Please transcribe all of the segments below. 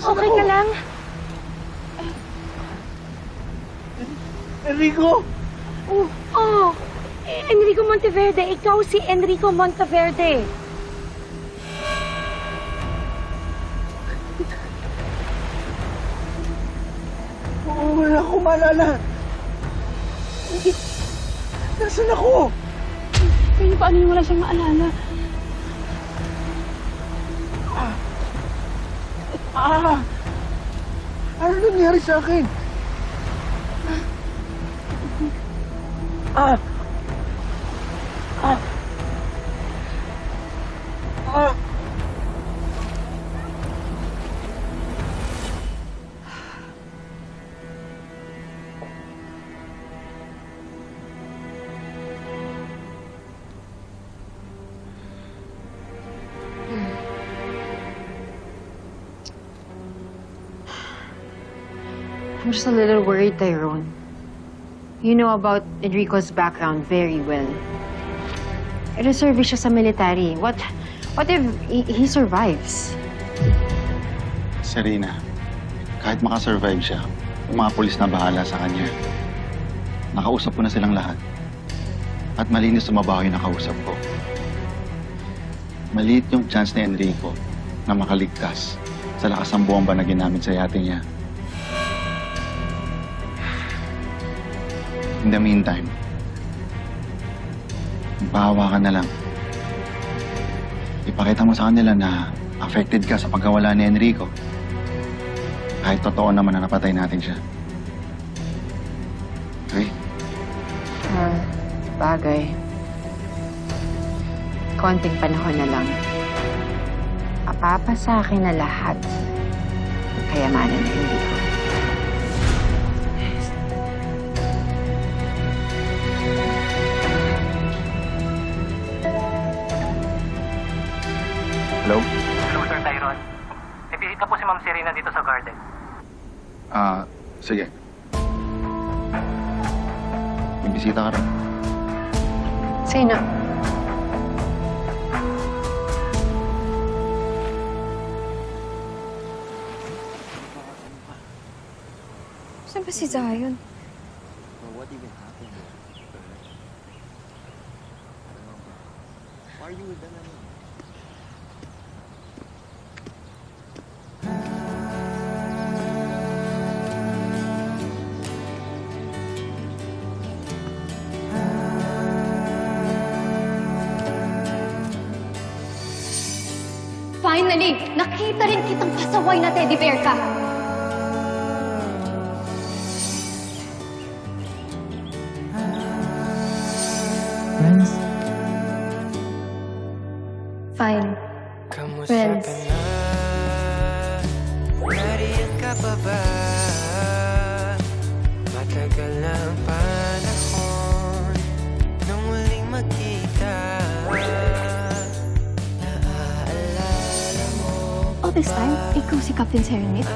Okay ka lang? Enrico! Oh, Enrico Monteverde. Ikaw si Enrico Monteverde. Oo, wala akong maalala. Nasaan ako? Kaya paano yung wala siyang maalala? Ano nangyari sa akin? Ah! Ah! Ah! I'm just a little worried, Tyrone. You know about Enrico's background very well. Reserve siya sa military. What if he survives? Serena, kahit makasurvive siya, yung mga pulis na bahala sa kanya. Nakausap ko na silang lahat. At malinis sumabaho yung nakausap ko. Maliit yung chance ni Enrico na makaligtas sa lakas ng bomba na ginamit sa yate niya. In the meantime, magpahawa ka na lang. Ipakita mo sa kanila na affected ka sa pagkawala ni Enrico. Kahit totoo naman na napatay natin siya. Okay? Bagay. Konting panahon na lang. Apapa sa akin na lahat ng kayamanan ni Enrico. Hello? Hello, Sir Tyrone. May bisita po si Ma'am Serena dito sa garden. Sige. May bisita ka rin. Sino? Saan ba si Zion? Finally, nakita rin kitang pasaway na teddy bear ka. Friends? Fine. Friends. Nariyan ka pa ba? Matagal na ang panahon nung muling magkita. Naaalala mo All this time, ikaw si Captain Serenade?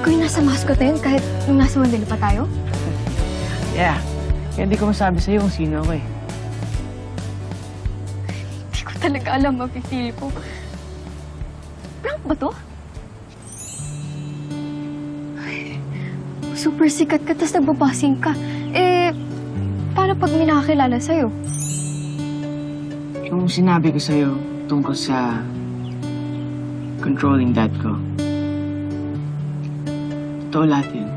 Ikaw yung nasa mascot na yun kahit nung nasa Manila pa tayo? Yeah. Kaya hindi ko masabi sa'yo kung sino ako eh. Hindi ko talaga alam, mapipili ko. Prank ba to? Ay, super sikat ka, tas nagbabasing ka. Paano pag may nakakilala sa'yo? Yung sinabi ko sa'yo tungkol sa controlling dad ko. Totoo lahat yun.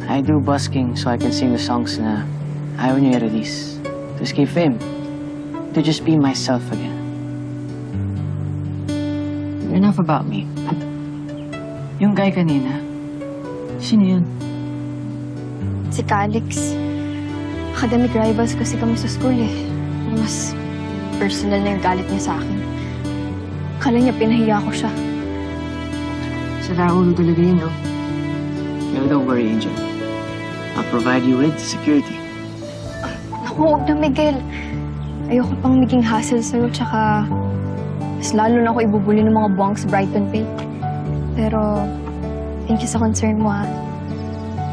I do busking so I can sing the songs na ayaw niyo i-release. To escape fame. To just be myself again. Enough about me. Yung guy kanina, sino yun? Si Calix. Academic rivals kasi kami sa school eh. Mas personal na yung galit niya sa akin. Akala niya pinahiya ko siya. Sa Raulo talaga yun, no? Pero don't worry, Angel. I'll provide you with security. Naku, huwag na, Miguel. Ayoko pang maging hassle sa'yo, tsaka mas lalo na ako ibubuli ng mga buwang sa Brighton Bay. Pero, thank you sa concern mo, ha.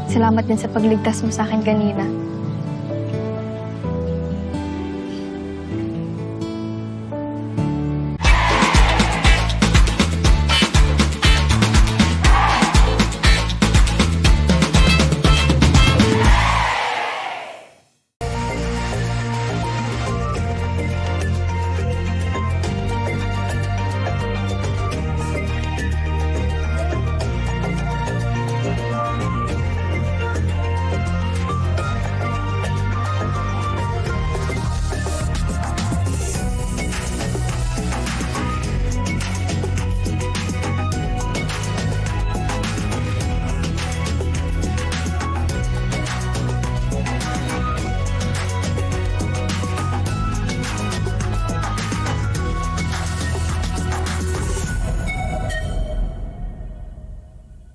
Salamat din sa pagligtas mo sa akin kanina.